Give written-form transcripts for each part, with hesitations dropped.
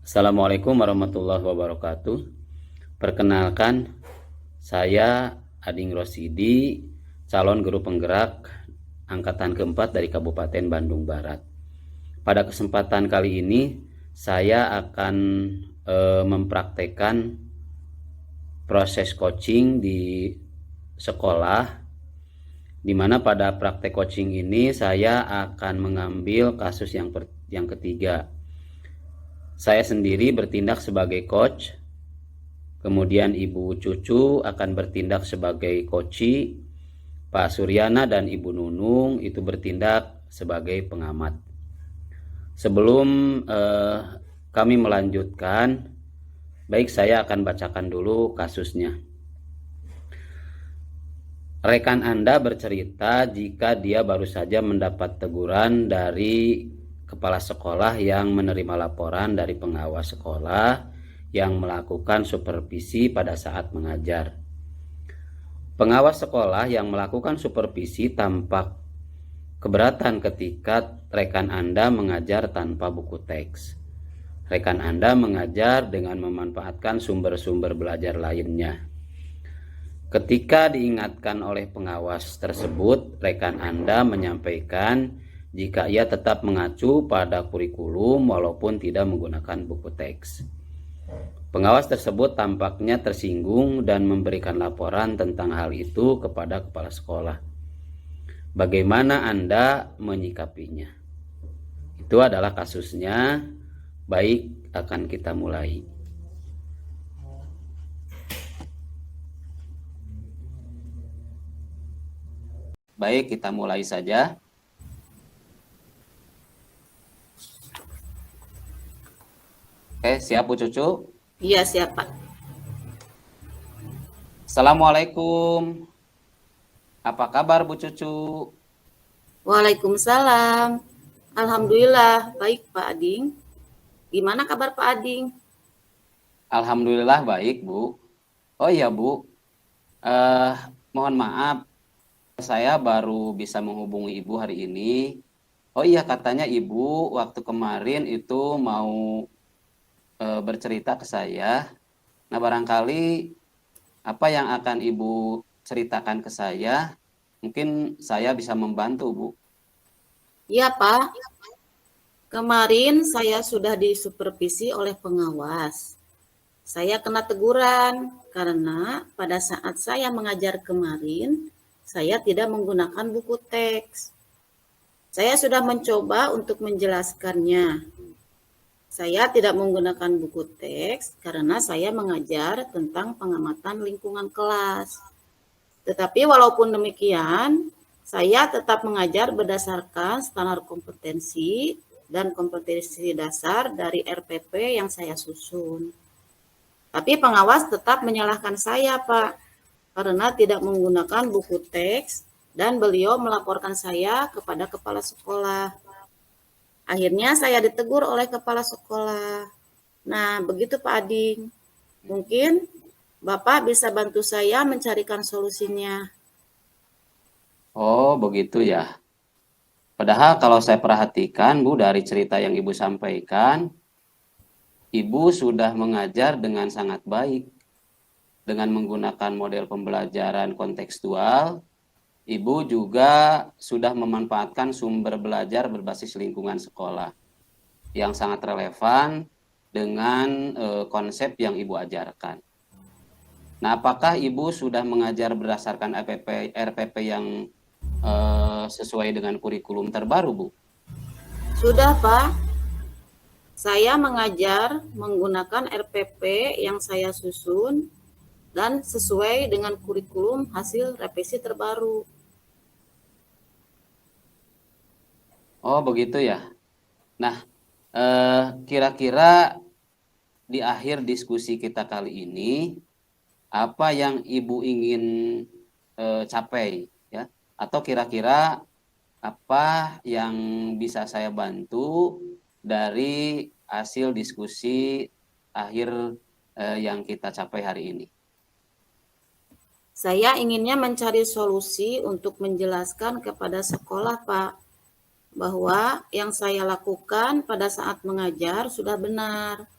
Assalamualaikum warahmatullahi wabarakatuh. Perkenalkan, saya Ading Rosidi, calon guru penggerak angkatan keempat dari Kabupaten Bandung Barat. Pada kesempatan kali ini, saya akan mempraktekkan proses coaching di sekolah, di mana pada praktek coaching ini saya akan mengambil kasus yang ketiga. Saya sendiri bertindak sebagai coach, kemudian Ibu Cucu akan bertindak sebagai coachi, Pak Suryana dan Ibu Nunung itu bertindak sebagai pengamat. Sebelum kami melanjutkan, baik saya akan bacakan dulu kasusnya. Rekan Anda bercerita jika dia baru saja mendapat teguran dari kepala sekolah yang menerima laporan dari pengawas sekolah yang melakukan supervisi pada saat mengajar. Pengawas sekolah yang melakukan supervisi tampak keberatan ketika rekan Anda mengajar tanpa buku teks. Rekan Anda mengajar dengan memanfaatkan sumber-sumber belajar lainnya. Ketika diingatkan oleh pengawas tersebut, rekan Anda menyampaikan jika ia tetap mengacu pada kurikulum walaupun tidak menggunakan buku teks. Pengawas tersebut tampaknya tersinggung dan memberikan laporan tentang hal itu kepada kepala sekolah. Bagaimana Anda menyikapinya? Itu adalah kasusnya. Baik, akan kita mulai. Baik, kita mulai saja. Oke, siap Bu Cucu? Iya, siap Pak. Assalamualaikum. Apa kabar Bu Cucu? Waalaikumsalam. Alhamdulillah, baik Pak Ading. Gimana kabar Pak Ading? Alhamdulillah baik Bu. Oh iya Bu, mohon maaf saya baru bisa menghubungi Ibu hari ini. Oh iya, katanya Ibu waktu kemarin itu mau bercerita ke saya. Nah, barangkali apa yang akan Ibu ceritakan ke saya, mungkin saya bisa membantu Bu. Iya Pak, kemarin saya sudah disupervisi oleh pengawas. Saya kena teguran karena pada saat saya mengajar kemarin, saya tidak menggunakan buku teks. Saya sudah mencoba untuk menjelaskannya. Saya tidak menggunakan buku teks karena saya mengajar tentang pengamatan lingkungan kelas. Tetapi walaupun demikian, saya tetap mengajar berdasarkan standar kompetensi dan kompetensi dasar dari RPP yang saya susun. Tapi pengawas tetap menyalahkan saya, Pak, karena tidak menggunakan buku teks dan beliau melaporkan saya kepada kepala sekolah. Akhirnya saya ditegur oleh kepala sekolah. Nah, begitu Pak Ading. Mungkin Bapak bisa bantu saya mencarikan solusinya. Oh, begitu ya. Padahal kalau saya perhatikan Bu dari cerita yang Ibu sampaikan, Ibu sudah mengajar dengan sangat baik. Dengan menggunakan model pembelajaran kontekstual, Ibu juga sudah memanfaatkan sumber belajar berbasis lingkungan sekolah yang sangat relevan dengan konsep yang Ibu ajarkan. Nah, apakah Ibu sudah mengajar berdasarkan RPP yang sesuai dengan kurikulum terbaru, Bu? Sudah, Pak. Saya mengajar menggunakan RPP yang saya susun dan sesuai dengan kurikulum hasil revisi terbaru. Oh, begitu ya. Nah, kira-kira di akhir diskusi kita kali ini, apa yang Ibu ingin capai, ya? Atau kira-kira apa yang bisa saya bantu dari hasil diskusi akhir yang kita capai hari ini? Saya inginnya mencari solusi untuk menjelaskan kepada sekolah, Pak, bahwa yang saya lakukan pada saat mengajar sudah benar.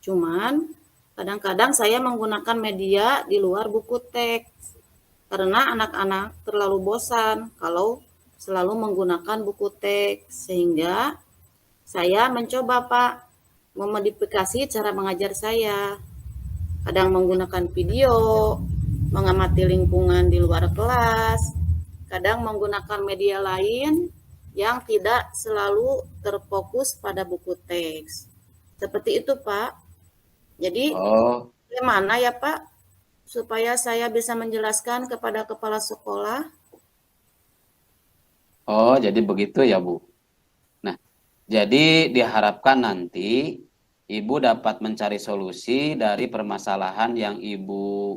Cuman kadang-kadang saya menggunakan media di luar buku teks karena anak-anak terlalu bosan kalau selalu menggunakan buku teks, sehingga saya mencoba Pak memodifikasi cara mengajar saya. Kadang menggunakan video, mengamati lingkungan di luar kelas, kadang menggunakan media lain yang tidak selalu terfokus pada buku teks. Seperti itu Pak. Jadi Oh, bagaimana ya Pak supaya saya bisa menjelaskan kepada kepala sekolah? oh, jadi begitu ya, Bu. Nah, jadi diharapkan nanti Ibu dapat mencari solusi dari permasalahan yang Ibu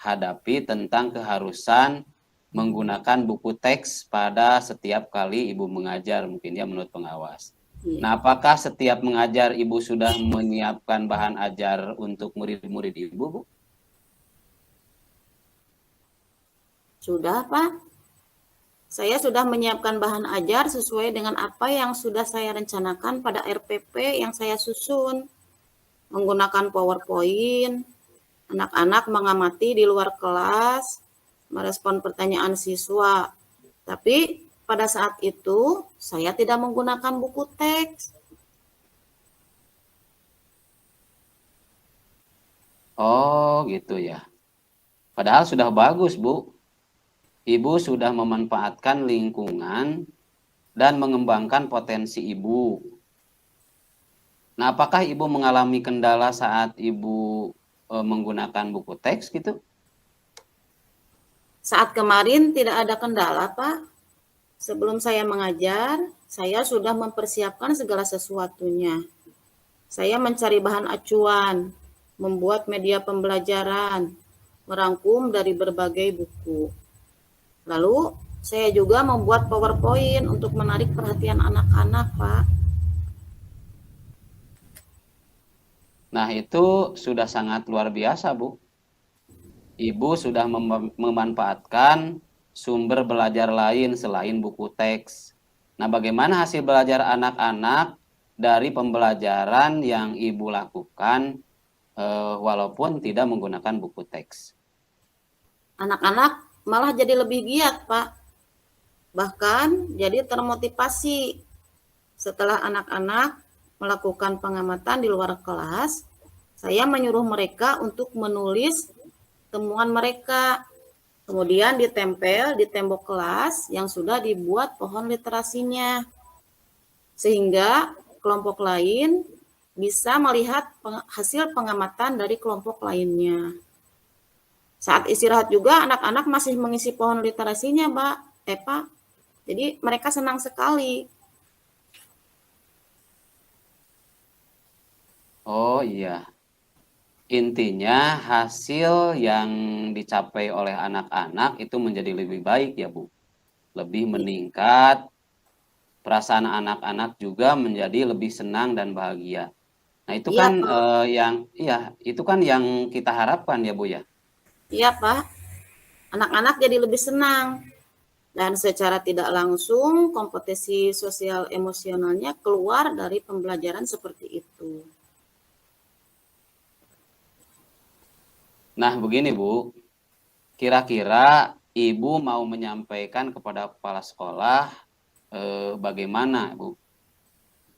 hadapi tentang keharusan menggunakan buku teks pada setiap kali Ibu mengajar, mungkin ya menurut pengawas. Iya. Nah, apakah setiap mengajar Ibu sudah menyiapkan bahan ajar untuk murid-murid Ibu, Bu? Sudah Pak. Saya sudah menyiapkan bahan ajar sesuai dengan apa yang sudah saya rencanakan pada RPP yang saya susun. Menggunakan PowerPoint, anak-anak mengamati di luar kelas, merespon pertanyaan siswa. Tapi pada saat itu saya tidak menggunakan buku teks. Oh, gitu ya. Padahal sudah bagus, Bu. Ibu sudah memanfaatkan lingkungan dan mengembangkan potensi Ibu. Nah, apakah Ibu mengalami kendala saat Ibu menggunakan buku teks gitu? Saat kemarin tidak ada kendala, Pak. Sebelum saya mengajar, saya sudah mempersiapkan segala sesuatunya. Saya mencari bahan acuan, membuat media pembelajaran, merangkum dari berbagai buku. Lalu, saya juga membuat PowerPoint untuk menarik perhatian anak-anak, Pak. Nah, itu sudah sangat luar biasa, Bu. Ibu sudah memanfaatkan sumber belajar lain selain buku teks. Nah, bagaimana hasil belajar anak-anak dari pembelajaran yang Ibu lakukan walaupun tidak menggunakan buku teks? Anak-anak malah jadi lebih giat, Pak. Bahkan jadi termotivasi setelah anak-anak melakukan pengamatan di luar kelas. Saya menyuruh mereka untuk menulis temuan mereka, kemudian ditempel di tembok kelas yang sudah dibuat pohon literasinya, sehingga kelompok lain bisa melihat hasil pengamatan dari kelompok lainnya. Saat istirahat juga anak-anak masih mengisi pohon literasinya, Pak. Jadi mereka senang sekali. Oh iya, intinya hasil yang dicapai oleh anak-anak itu menjadi lebih baik ya, Bu. Lebih meningkat, perasaan anak-anak juga menjadi lebih senang dan bahagia. Nah, itu Iya, kan Pak. itu kan yang kita harapkan ya, Bu ya. Iya, Pak. Anak-anak jadi lebih senang. Dan secara tidak langsung kompetisi sosial emosionalnya keluar dari pembelajaran seperti itu. Nah, begini, Bu. Kira-kira Ibu mau menyampaikan kepada kepala sekolah bagaimana, Bu?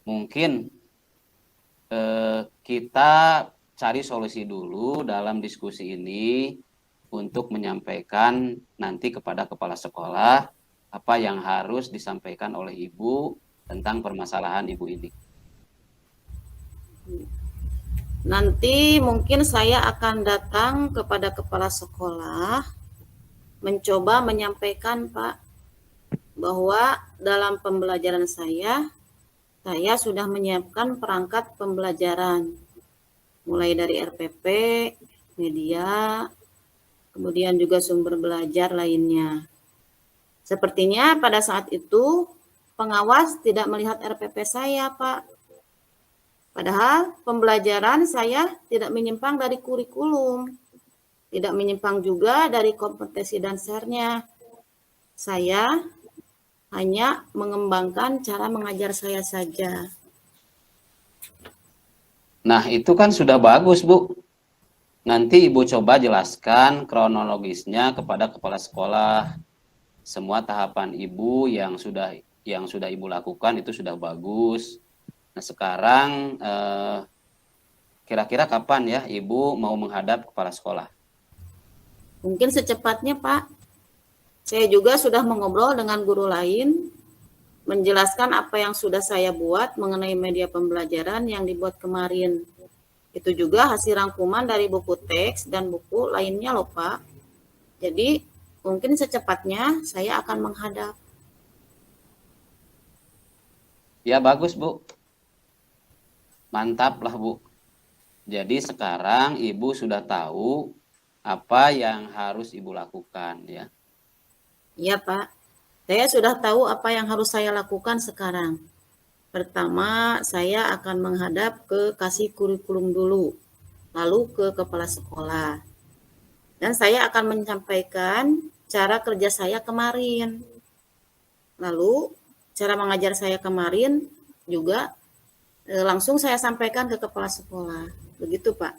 Mungkin kita cari solusi dulu dalam diskusi ini untuk menyampaikan nanti kepada kepala sekolah apa yang harus disampaikan oleh Ibu tentang permasalahan Ibu ini. Nanti mungkin saya akan datang kepada kepala sekolah, mencoba menyampaikan Pak, bahwa dalam pembelajaran saya sudah menyiapkan perangkat pembelajaran, mulai dari RPP, media, kemudian juga sumber belajar lainnya. Sepertinya pada saat itu pengawas tidak melihat RPP saya, Pak. Padahal pembelajaran saya tidak menyimpang dari kurikulum, tidak menyimpang juga dari kompetensi dasarnya. Saya hanya mengembangkan cara mengajar saya saja. Nah, itu kan sudah bagus, Bu. Nanti Ibu coba jelaskan kronologisnya kepada kepala sekolah. Semua tahapan Ibu yang sudah Ibu lakukan itu sudah bagus. Nah, sekarang kira-kira kapan ya Ibu mau menghadap kepala sekolah? Mungkin secepatnya, Pak. Saya juga sudah mengobrol dengan guru lain, menjelaskan apa yang sudah saya buat mengenai media pembelajaran yang dibuat kemarin. Itu juga hasil rangkuman dari buku teks dan buku lainnya loh, Pak. Jadi, mungkin secepatnya saya akan menghadap. Ya bagus, Bu. Mantap lah, Bu. Jadi sekarang Ibu sudah tahu apa yang harus Ibu lakukan ya. Iya, Pak. Saya sudah tahu apa yang harus saya lakukan sekarang. Pertama, saya akan menghadap ke kasih kurikulum dulu, lalu ke kepala sekolah. Dan saya akan menyampaikan cara kerja saya kemarin. Lalu, cara mengajar saya kemarin juga langsung saya sampaikan ke kepala sekolah. Begitu, Pak.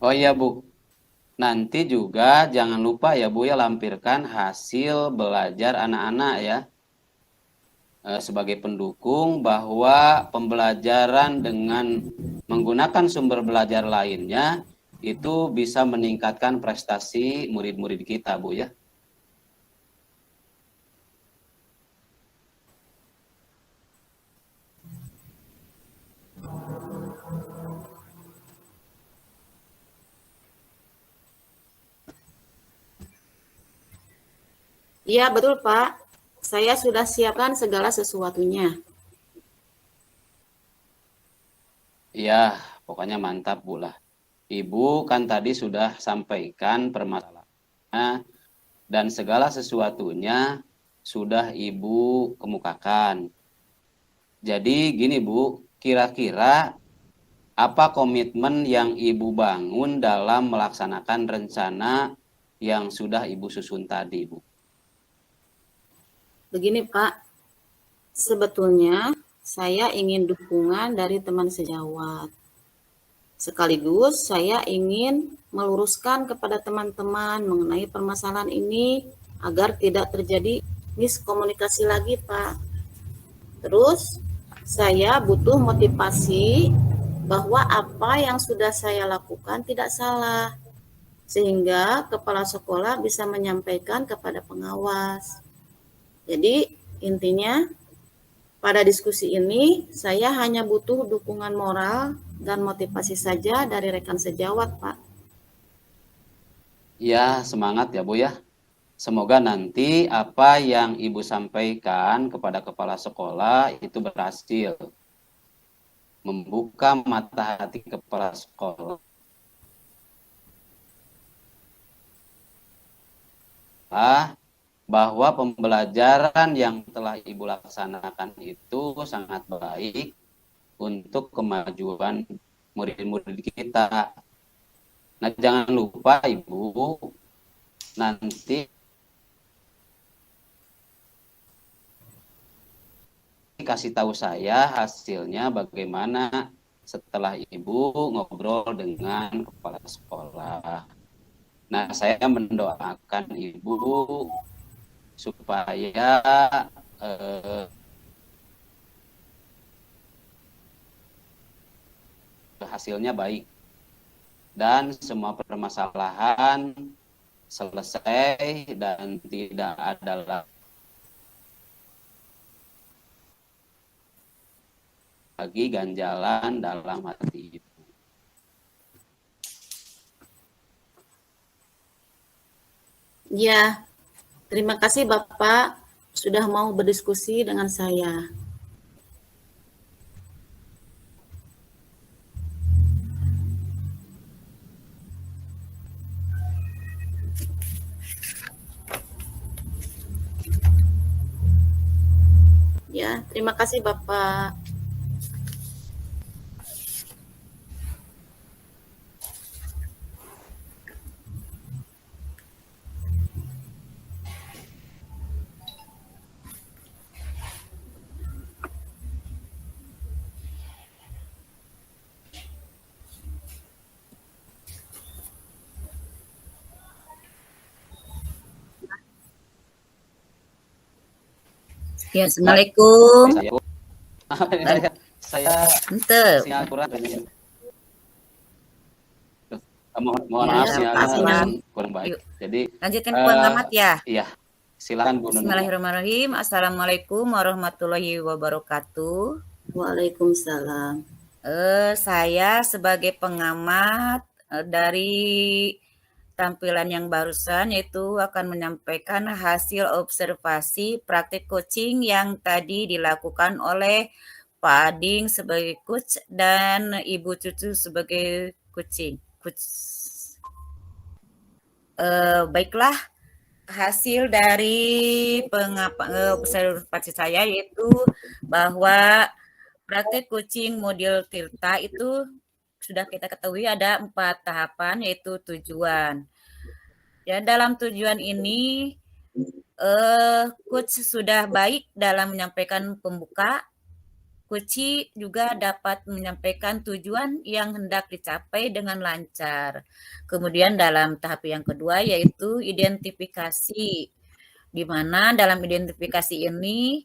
Oh iya, Bu. Nanti juga jangan lupa ya Bu ya lampirkan hasil belajar anak-anak ya. Sebagai pendukung bahwa pembelajaran dengan menggunakan sumber belajar lainnya itu bisa meningkatkan prestasi murid-murid kita, Bu ya. Iya, betul, Pak. Saya sudah siapkan segala sesuatunya. Ya, pokoknya mantap Bu lah. Ibu kan tadi sudah sampaikan permasalahannya dan segala sesuatunya sudah Ibu kemukakan. Jadi gini Bu, kira-kira apa komitmen yang Ibu bangun dalam melaksanakan rencana yang sudah Ibu susun tadi, Bu? Begini, Pak. Sebetulnya saya ingin dukungan dari teman sejawat. Sekaligus saya ingin meluruskan kepada teman-teman mengenai permasalahan ini agar tidak terjadi miskomunikasi lagi, Pak. Terus saya butuh motivasi bahwa apa yang sudah saya lakukan tidak salah, sehingga kepala sekolah bisa menyampaikan kepada pengawas. Jadi intinya pada diskusi ini saya hanya butuh dukungan moral dan motivasi saja dari rekan sejawat, Pak. Ya, semangat ya, Bu ya. Semoga nanti apa yang Ibu sampaikan kepada kepala sekolah itu berhasil membuka mata hati kepala sekolah bahwa pembelajaran yang telah Ibu laksanakan itu sangat baik untuk kemajuan murid-murid kita. Nah, jangan lupa Ibu, nanti kasih tahu saya hasilnya bagaimana setelah Ibu ngobrol dengan kepala sekolah. Nah, saya mendoakan Ibu supaya hasilnya baik dan semua permasalahan selesai dan tidak ada lagi ganjalan dalam hati Ibu. Ya, terima kasih Bapak sudah mau berdiskusi dengan saya. Ya, terima kasih Bapak. Ya, Assalamualaikum. Saya Ente. Singapura. Mohon Ya, maaf Pak sinyalnya Sinan. kurang baik. Yuk, Jadi lanjutkan pengamat ya. iya, silakan Bu Nunung. Bismillahirrahmanirrahim. Assalamualaikum warahmatullahi wabarakatuh. Waalaikumsalam. Saya sebagai pengamat dari tampilan yang barusan yaitu akan menyampaikan hasil observasi praktik coaching yang tadi dilakukan oleh Pak Ading sebagai coach dan Ibu Cucu sebagai coach. Baiklah, hasil dari observasi saya yaitu bahwa praktek coaching model Tirta itu sudah kita ketahui ada 4 tahapan yaitu tujuan. Ya, dalam tujuan ini coach sudah baik dalam menyampaikan pembuka. Coach juga dapat menyampaikan tujuan yang hendak dicapai dengan lancar. Kemudian dalam tahap yang kedua yaitu identifikasi, di mana dalam identifikasi ini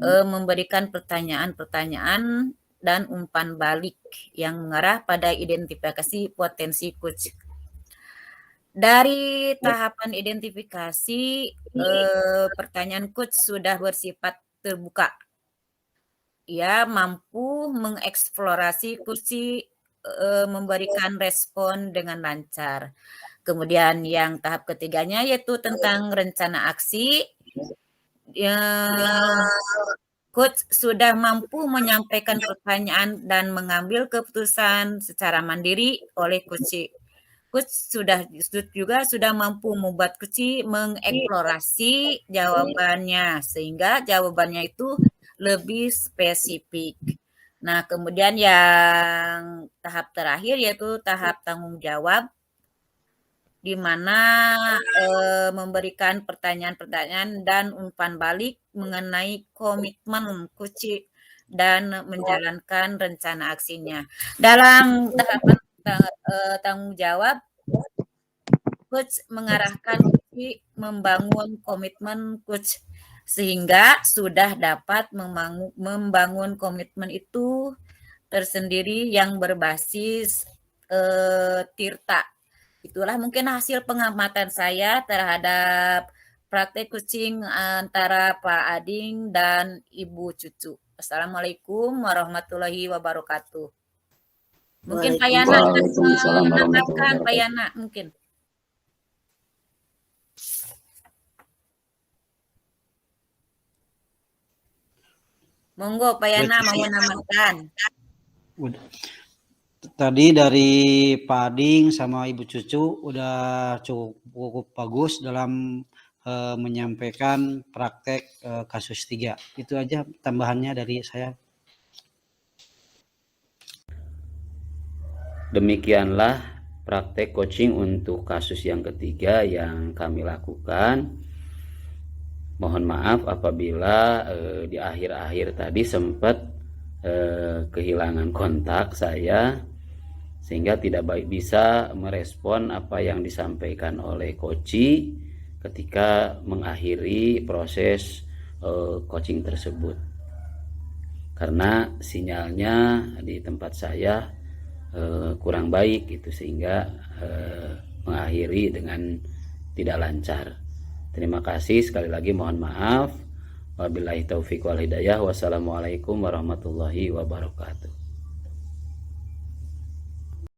memberikan pertanyaan-pertanyaan dan umpan balik yang mengarah pada identifikasi potensi coach. Dari tahapan identifikasi, pertanyaan coach sudah bersifat terbuka. Ia mampu mengeksplorasi kursi, memberikan respon dengan lancar. Kemudian yang tahap ketiganya yaitu tentang rencana aksi. Coach sudah mampu menyampaikan pertanyaan dan mengambil keputusan secara mandiri oleh coach. Coach juga sudah mampu membuat coach mengeksplorasi jawabannya sehingga jawabannya itu lebih spesifik. Nah, kemudian yang tahap terakhir yaitu tahap tanggung jawab, di mana memberikan pertanyaan-pertanyaan dan umpan balik mengenai komitmen coach dan menjalankan rencana aksinya. Dalam tahapan tanggung jawab, coach mengarahkan coach membangun komitmen coach sehingga sudah dapat membangun komitmen itu tersendiri yang berbasis Tirta. Itulah mungkin hasil pengamatan saya terhadap praktek coaching antara Pak Ading dan Ibu Cucu. Assalamualaikum warahmatullahi wabarakatuh. Mungkin Pak Yana menambahkan, Pak Yana mungkin. Monggo Pak Yana mau menambahkan. Tadi dari Pak Ading sama Ibu Cucu udah cukup bagus dalam menyampaikan praktek kasus 3. Itu aja tambahannya dari saya. Demikianlah praktek coaching untuk kasus yang ketiga yang kami lakukan. Mohon maaf apabila di akhir-akhir tadi sempat kehilangan kontak saya sehingga tidak baik bisa merespon apa yang disampaikan oleh coach ketika mengakhiri proses coaching tersebut, karena sinyalnya di tempat saya kurang baik gitu sehingga mengakhiri dengan tidak lancar. Terima kasih sekali lagi, mohon maaf. Wabillahi taufiq wal hidayah. Wassalamualaikum warahmatullahi wabarakatuh.